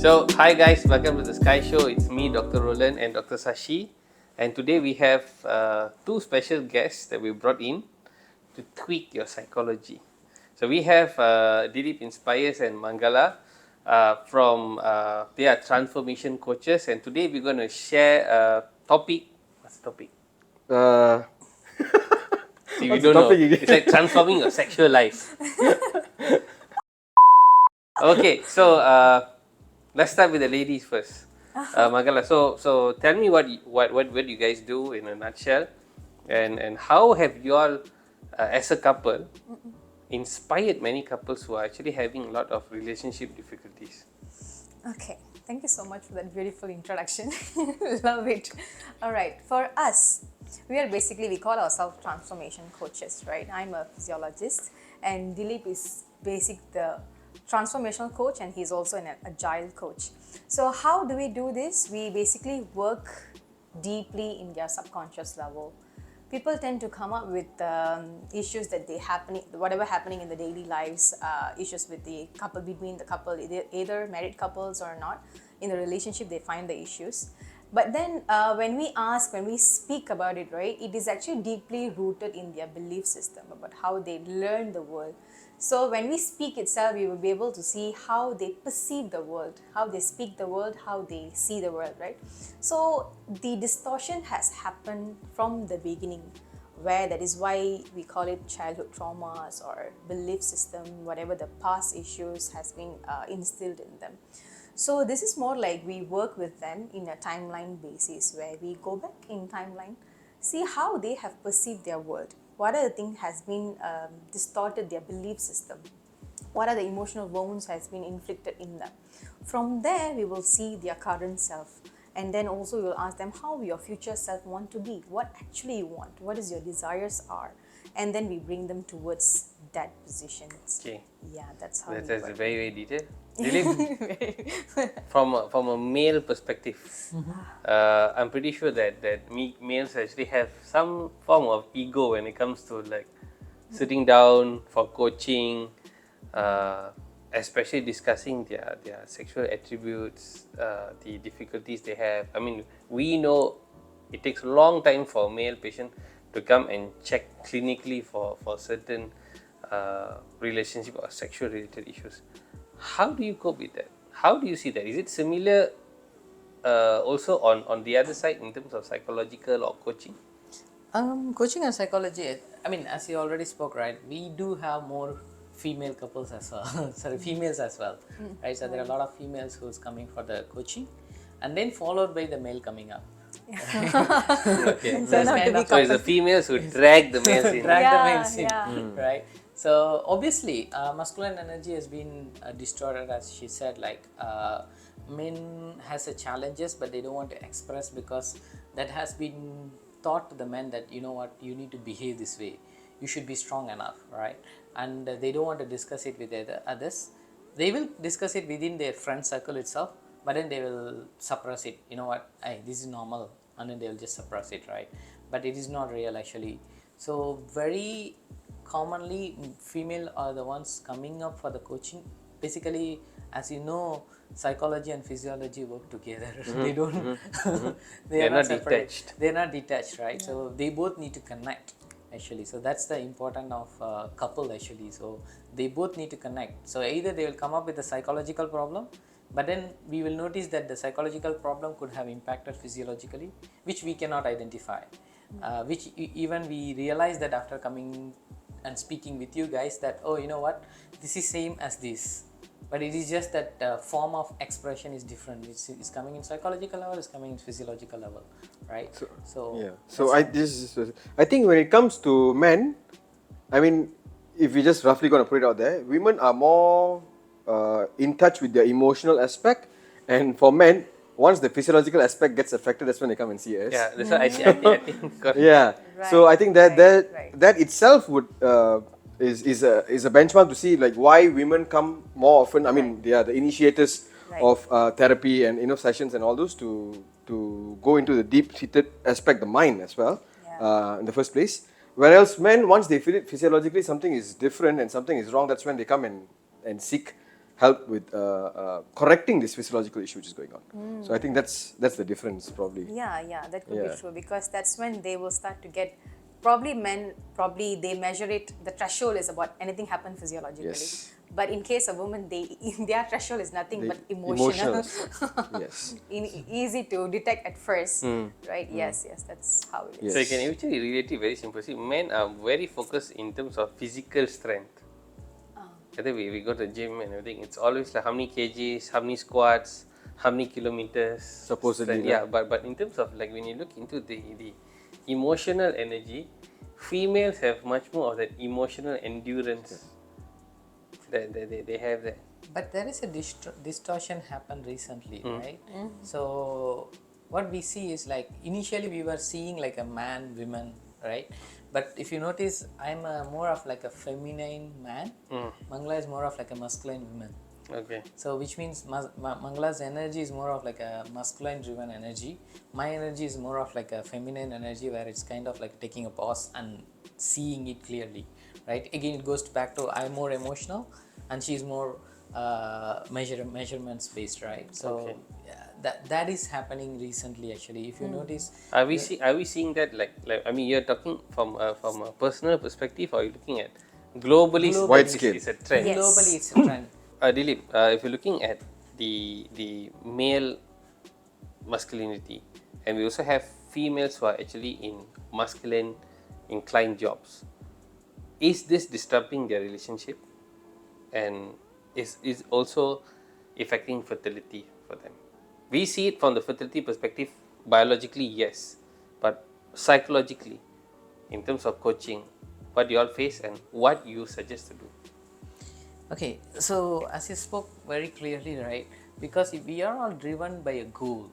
So, hi guys, welcome to the Sky Show. It's me, Dr Roland and Dr Shashi, and today we have two special guests that we brought in to tweak your psychology. So we have Dilipinspires and Mangala they are transformation coaches, and today we're going to share a topic. What's the topic? See, we don't know. It's like transforming your sexual life. Okay, so let's start with the ladies first. Mangala, so tell me what you guys do in a nutshell, and how have you all, as a couple, inspired many couples who are actually having a lot of relationship difficulties? Okay, thank you so much for that beautiful introduction. Love it. All right, for us, we call ourselves transformation coaches, right? I'm a physiologist, and Dilip is the transformational coach, and he's also an agile coach. So how do we do this? We basically work deeply in their subconscious level. People tend to come up with issues that whatever happening in the daily lives, issues with the couple, between the couple, either married couples or not, in the relationship they find the issues. But then when we speak about it, right, it is actually deeply rooted in their belief system about how they learn the world. So when we speak itself, we will be able to see how they perceive the world, how they speak the world, how they see the world, right? So the distortion has happened from the beginning, where that is why we call it childhood traumas or belief system, whatever the past issues has been instilled in them. So this is more like we work with them in a timeline basis, where we go back in timeline, see how they have perceived their world. What are the things has been distorted their belief system? What are the emotional wounds has been inflicted in them? From there, we will see their current self. And then also we will ask them how your future self want to be. What actually you want? What is your desires are? And then we bring them towards that position. Okay. Yeah, that's how That's work. very, very detailed. Dilip, from a male perspective, I'm pretty sure that males actually have some form of ego when it comes to like sitting down for coaching, especially discussing their sexual attributes, the difficulties they have. I mean, we know it takes a long time for a male patient to come and check clinically for certain relationship or sexual related issues. How do you cope with that? How do you see that? Is it similar also on the other side in terms of psychological or coaching? Coaching and psychology, I mean, as you already spoke, right, we do have more female couples as well, females as well, right? So there are a lot of females who's coming for the coaching, and then followed by the male coming up. Okay. So it's the females who drag the males in. The males in, right? So obviously, masculine energy has been distorted, as she said. Like men has a challenges, but they don't want to express because that has been taught to the men that, you know what, you need to behave this way. You should be strong enough, right? And they don't want to discuss it with others. They will discuss it within their friend circle itself, but then they will suppress it. You know what? Hey, this is normal, and then they will just suppress it, right? But it is not real actually. So very commonly, female are the ones coming up for the coaching. Basically, as you know, psychology and physiology work together. They don't. They are not detached. They are not detached, right? So they both need to connect. Actually, so that's the importance of couple actually. So they both need to connect. So either they will come up with a psychological problem, but then we will notice that the psychological problem could have impacted physiologically, which we cannot identify. Which even we realize that after coming and speaking with you guys, that, oh, you know what, this is same as this, but it is just that form of expression is different. It's coming in psychological level, it's coming in physiological level, right? So I think when it comes to men, I mean, if we just roughly going to put it out there, women are more in touch with their emotional aspect, and for men, once the physiological aspect gets affected, that's when they come and see us. Yeah, that's what I think. Yeah. Right, so I think that itself would is a benchmark to see like why women come more often. I mean, they are the initiators of therapy and sessions and all those to go into the deep-seated aspect, the mind as well, in the first place. Whereas men, once they feel it physiologically something is different and something is wrong, that's when they come and seek help with correcting this physiological issue which is going on. So I think that's the difference probably. Yeah, that could Yeah. be true, because that's when they will start to get, probably men, probably they measure it, the threshold is about anything happen physiologically. Yes. But in case of women, their threshold is nothing but Emotional. emotional. Yes. Easy to detect at first, right? Yes, that's how it is. So you can actually relate it very simply. See, men are very focused in terms of physical strength. I think we go to the gym and everything. It's always like how many kgs, how many squats, how many kilometers. Supposedly, strength. Yeah, but in terms of like when you look into the emotional energy, females have much more of that emotional endurance. They have that. But there is a distortion happened recently, right? So what we see is like initially we were seeing like a man, women, right? But if you notice, I'm more of like a feminine man. Mangala is more of like a masculine woman. Okay. So which means Mangala's energy is more of like a masculine driven energy. My energy is more of like a feminine energy, where it's kind of like taking a pause and seeing it clearly, right? Again, it goes back to I'm more emotional and she's more measurements based, right? So Okay. that is happening recently actually. If you notice, Are we seeing that like I mean you're talking from a personal perspective, or are you looking at globally? Globally. Wide scale. It's a trend. Yes. globally it's a trend. Dilip, if you're looking at the male masculinity, and we also have females who are actually in masculine inclined jobs, is this disturbing their relationship, and is also affecting fertility for them? We see it from the fertility perspective, biologically yes, but psychologically, in terms of coaching, what you all face and what you suggest to do. Okay, so as you spoke very clearly, right? Because we are all driven by a goal,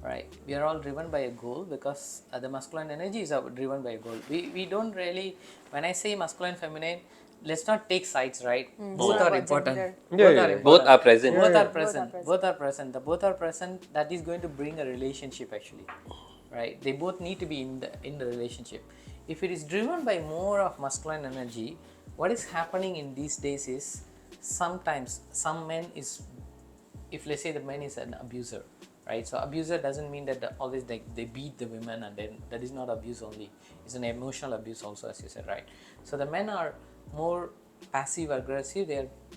right? We are all driven by a goal because the masculine energy is driven by a goal. We don't really, when I say masculine, feminine, let's not take sides, right? Both not are about important. gender. Both are present. Both are Both are present. present. Both are present. The both are present. That is going to bring a relationship actually, right? They both need to be in the relationship. If it is driven by more of masculine energy, what is happening in these days is sometimes some men is, if let's say the man is an abuser, right? So abuser doesn't mean that always they beat the women, and then that is not abuse only. It's an emotional abuse also, as you said, right? So the men are more passive aggressive.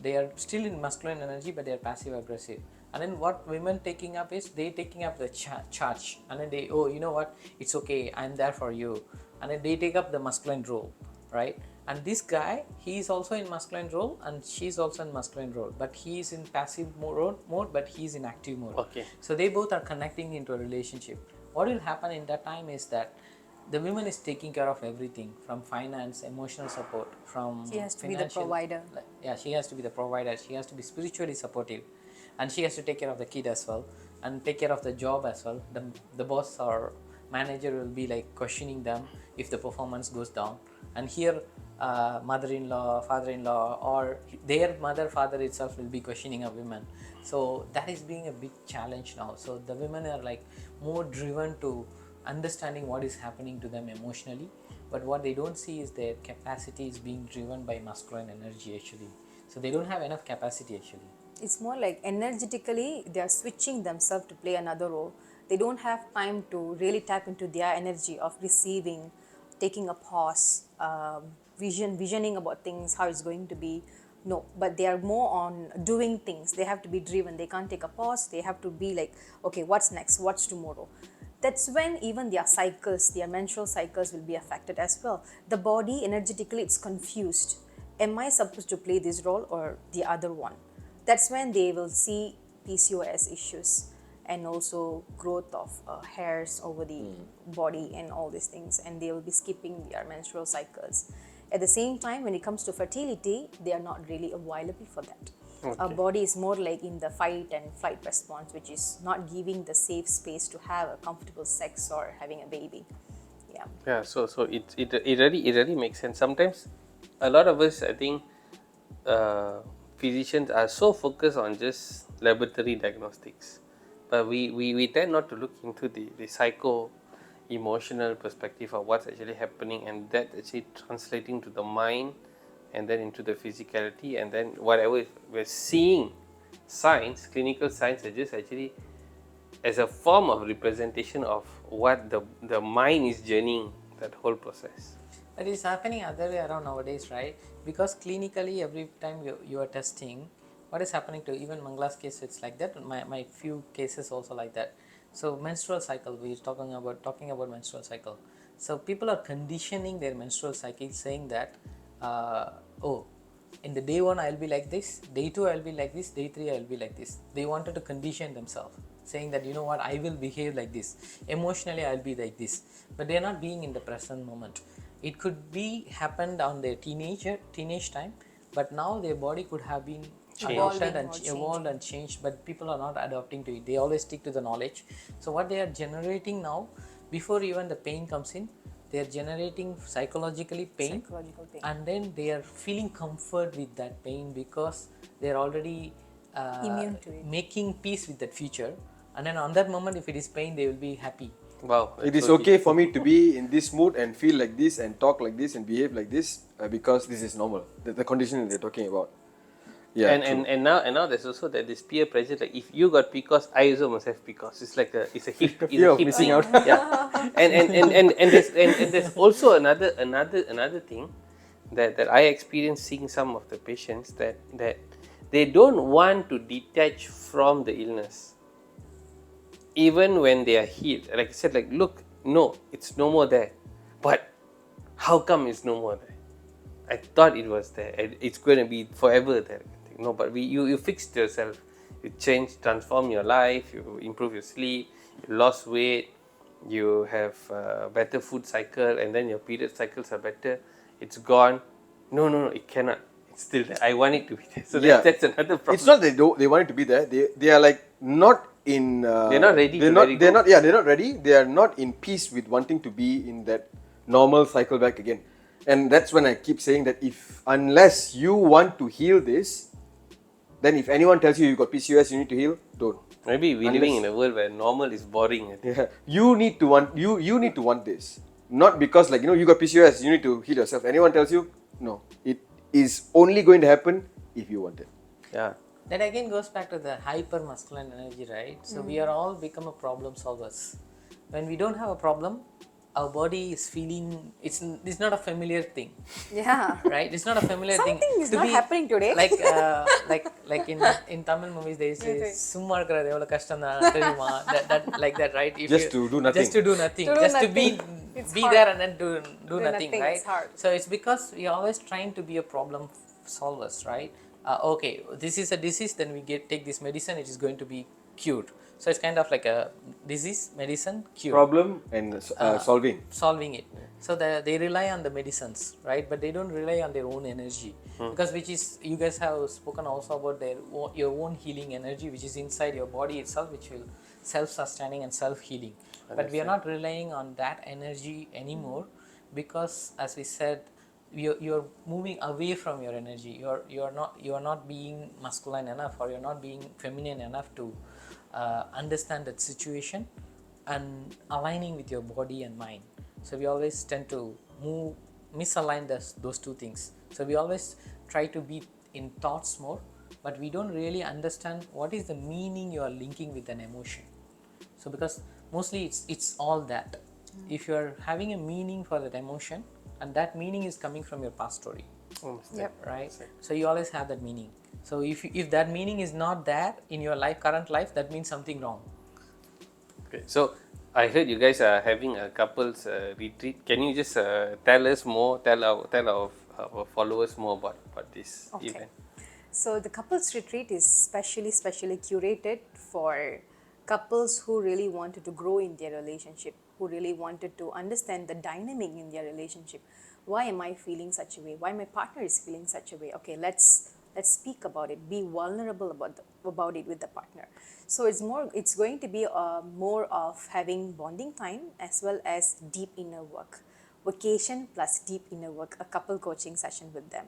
They are still in masculine energy, but they are passive aggressive. And then what women taking up is they taking up the charge, and then they, oh, you know what, it's okay, I'm there for you, and then they take up the masculine role, right? And this guy, he is also in masculine role and she's also in masculine role, but he is in passive mode, but he's in active mode. Okay. So they both are connecting into a relationship. What will happen in that time is that the woman is taking care of everything, from finance, emotional support, from She has to be the financial, provider. yeah, she has to be the provider. She has to be spiritually supportive, and she has to take care of the kid as well, and take care of the job as well. The boss or manager will be like questioning them if the performance goes down, and here mother-in-law, father-in-law, or their father itself will be questioning a woman. So that is being a big challenge now. So the women are like more driven to understanding what is happening to them emotionally, but what they don't see is their capacity is being driven by masculine energy actually. So they don't have enough capacity actually. It's more like energetically they are switching themselves to play another role. They don't have time to really tap into their energy of receiving, taking a pause, visioning about things, how it's going to be. No, but they are more on doing things. They have to be driven. They can't take a pause. They have to be like, okay, what's next? What's tomorrow? That's when even their cycles, their menstrual cycles will be affected as well. The body energetically, it's confused. Am I supposed to play this role or the other one? That's when they will see PCOS issues and also growth of hairs over the body and all these things, and they will be skipping their menstrual cycles. At the same time, when it comes to fertility, they are not really available for that. Our body is more like in the fight and flight response, which is not giving the safe space to have a comfortable sex or having a baby. Yeah. Yeah, so it really makes sense. Sometimes a lot of us, I think, physicians are so focused on just laboratory diagnostics, but we tend not to look into the psycho emotional perspective of what's actually happening, and that actually translating to the mind, and then into the physicality, and then whatever we're seeing signs, clinical signs, are just actually as a form of representation of what the mind is journeying that whole process. But it's happening other way around nowadays, right? Because clinically, every time you are testing, what is happening to even Mangala's case, it's like that. My few cases also like that. So menstrual cycle, we're talking about menstrual cycle. So people are conditioning their menstrual cycle, saying that, oh, in the day 1 I'll be like this, day 2 I'll be like this, day 3 I'll be like this. They wanted to condition themselves, saying that, you know what, I will behave like this, emotionally I'll be like this, but they're not being in the present moment. It could be happened on their teenage time, but now their body could have been adopted and evolved and changed, but people are not adopting to it. They always stick to the knowledge. So what they are generating now, before even the pain comes in, they are generating psychological pain, and then they are feeling comfort with that pain because they are already immune to it, making peace with that future, and then on that moment, if it is pain, they will be happy. Wow. It is okay for me to be in this mood and feel like this and talk like this and behave like this because this is normal. The condition they're talking about. Yeah. And now there's also this peer pressure. Like if you got PCOS, I also must have PCOS. It's like it's a hip missing thing. out. Yeah. And there's also another thing that I experience seeing some of the patients that they don't want to detach from the illness. Even when they are healed, like I said, like, look, no, it's no more there. But how come it's no more there? I thought it was there. It's going to be forever there. No, but you fixed yourself. You changed, transform your life. You improve your sleep. You lost weight. You have better food cycle, and then your period cycles are better. It's gone. No, it cannot. It's still there. I want it to be there. So that's another problem. It's not they want it to be there. They are like not in. They're not ready. They're not ready. They are not in peace with wanting to be in that normal cycle back again. And that's when I keep saying that unless you want to heal this, then if anyone tells you got PCOS, you need to heal, don't. Maybe we're living in a world where normal is boring. Yeah, you need to want this, not because you got PCOS, you need to heal yourself. Anyone tells you, no, it is only going to happen if you want it. Yeah. That again goes back to the hyper masculine energy, right? So we are all become a problem solvers. When we don't have a problem, our body is feeling it's not a familiar thing. Yeah. Right? It's not a familiar thing. Something is not happening today. Like in Tamil movies they say summa irukradhu evlo kashtam theriyuma, that like that, right? Just to do nothing. To be there and then do nothing, right? It's hard. So it's because we are always trying to be a problem solvers, right? Okay, this is a disease, then we take this medicine, it is going to be cured. So it's kind of like a disease, medicine, cure. Problem and solving it. So they rely on the medicines, right? But they don't rely on their own energy. Because which is, you guys have spoken also about your own healing energy, which is inside your body itself, which will self-sustaining and self-healing. But we are not relying on that energy anymore because, as we said, you're moving away from your energy. You are not being masculine enough, or you're not being feminine enough to understand that situation and aligning with your body and mind. So we always tend to misalign those two things. So we always try to be in thoughts more, but we don't really understand what is the meaning you are linking with an emotion. So because mostly it's all that. If you are having a meaning for that emotion, and that meaning is coming from your past story, right? So you always have that meaning. So if that meaning is not there in your current life, that means something wrong. Okay, so I heard you guys are having a couples retreat. Can you just tell us more, tell our followers more about this event? So the couples retreat is specially curated for couples who really wanted to grow in their relationship, who really wanted to understand the dynamic in their relationship. Why am I feeling such a way? Why my partner is feeling such a way? Okay, let's speak about it. Be vulnerable about it with the partner. So it's going to be more of having bonding time as well as deep inner work. Vacation plus deep inner work, a couple coaching session with them.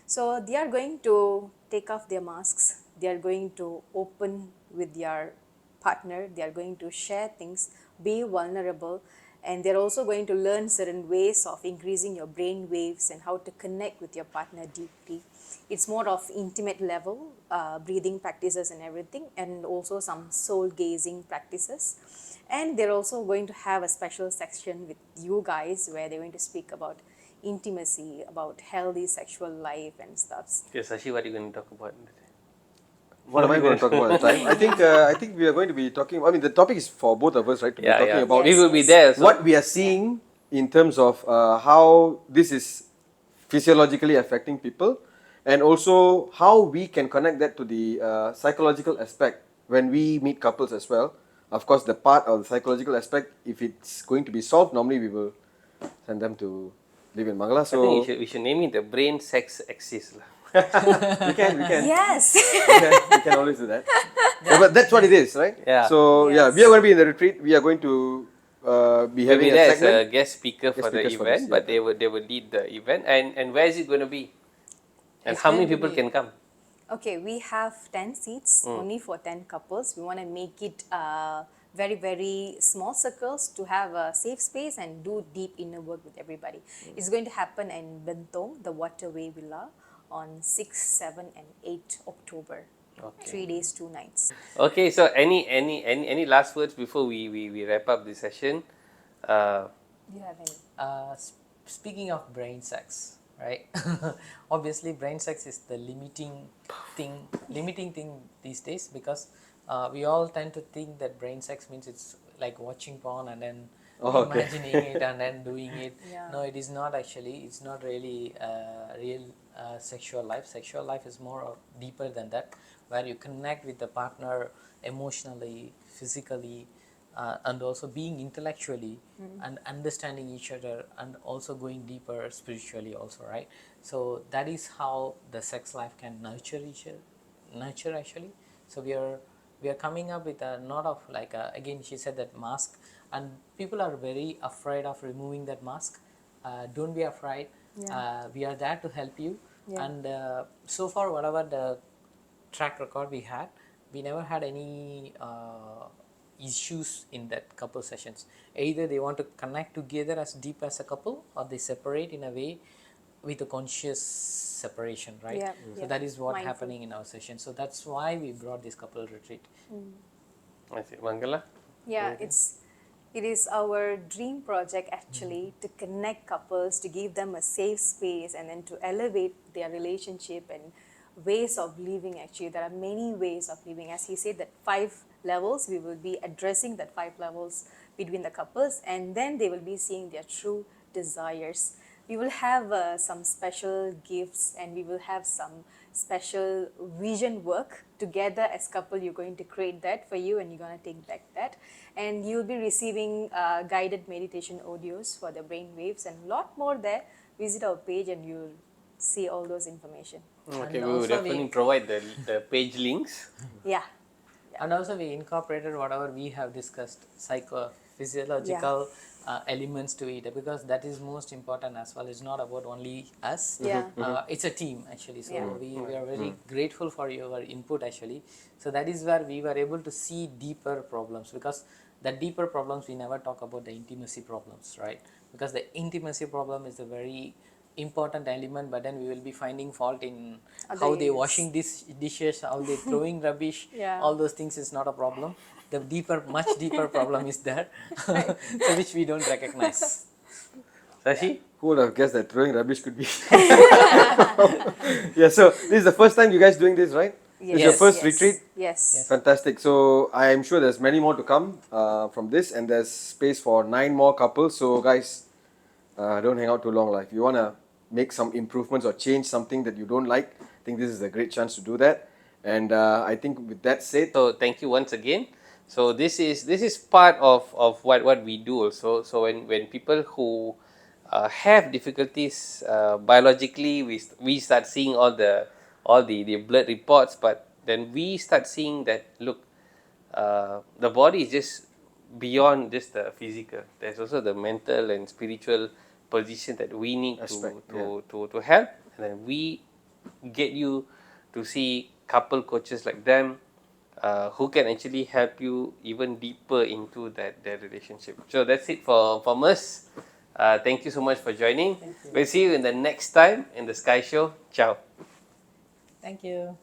So they are going to take off their masks. They are going to open with their partner. They are going to share things, be vulnerable, And they're also going to learn certain ways of increasing your brain waves and how to connect with your partner deeply. It's more of intimate level, breathing practices and everything, and also some soul gazing practices. And they're also going to have a special section with you guys where they're going to speak about intimacy, about healthy sexual life and stuffs. Okay, Shashi, what are you going to talk about? What am I going to talk about at the time? I think we are going to be talking. I mean, the topic is for both of us, right? To be talking about we will be Yes. there. So what we are seeing in terms of how this is physiologically affecting people, and also how we can connect that to the psychological aspect when we meet couples as well. Of course, the part of the psychological aspect, if it's going to be solved, normally we will send them to live in Mangala. I think So we should name it the brain sex axis. we can. Yes. We can always do that. Yeah, but that's what it is, right? Yeah. So Yes. we are going to be in the retreat. We are going to be We'll having be a there as segment. a guest speaker for the speakers for event, this, but yeah. they will lead the event. And where is it going to be? And It's how many going to people be- can come? Okay, we have 10 seats only for 10 couples. We want to make it very, very small circles to have a safe space and do deep inner work with everybody. It's going to happen in Bentong, the Waterway Villa, on 6, 7, and 8 October. 3 days, 2 nights. Okay, so any last words before we wrap up this session? Do you have any? Speaking of brain sex, right? Obviously, brain sex is the limiting thing these days, because we all tend to think that brain sex means it's like watching porn and then Oh, okay. imagining it and then doing it. Yeah. No, it is not actually. It's not really real sexual life. Sexual life is more deeper than that, where you connect with the partner emotionally, physically, and also being intellectually and understanding each other, and also going deeper spiritually also, right? So that is how the sex life can nurture actually. So we are coming up with a lot of like again she said that mask, and people are very afraid of removing that mask. Don't be afraid. Yeah. We are there to help you. Yeah. And so far whatever the track record we had, we never had any issues in that couple sessions. Either they want to connect together as deep as a couple, or they separate in a way with a conscious separation, right? Yeah, So yeah. that is what Mindful. happening in our session. So that's why we brought this couple retreat. I see. Mangala? Yeah, it is our dream project actually to connect couples, to give them a safe space, and then to elevate their relationship and ways of living. Actually, there are many ways of living. As he said, that 5 levels, we will be addressing that 5 levels between the couples, and then they will be seeing their true desires. We will have some special gifts, and we will have some special vision work together as couple. You're going to create that for you, and you're going to take back that, and you'll be receiving guided meditation audios for the brain waves and a lot more there. Visit our page and you'll see all those information. Okay, And we will also definitely provide the page links. Yeah. And also we incorporated whatever we have discussed, physiological elements to it, because that is most important as well. It's not about only us. Yeah. It's a team actually. So Yeah. we are very grateful for your input actually. So that is where we were able to see deeper problems, because the deeper problems we never talk about the intimacy problems, right? Because the intimacy problem is a very important element, but then we will be finding fault in Other how they areas. washing these dishes, how they throwing rubbish. Yeah. All those things is not a problem. The much deeper problem is there, so which we don't recognize. Shashi? Who would have guessed that throwing rubbish could be? Yeah. So this is the first time you guys doing this, right? This is your first retreat. Yes. Fantastic. So I am sure there's many more to come from this, and there's space for 9 more couples. So guys, don't hang out too long. Like, if you wanna make some improvements or change something that you don't like, I think this is a great chance to do that. And I think with that said, So thank you once again. So this is part of what we do also. So when people who have difficulties biologically, we start seeing all the blood reports, but then we start seeing that look, the body is just beyond just the physical. There's also the mental and spiritual position that we need Aspect, to help, and then we get you to see couple coaches like them who can actually help you even deeper into that relationship. So that's it from us. Thank you so much for joining. We'll see you in the next time in the Sky Show. Ciao. Thank you.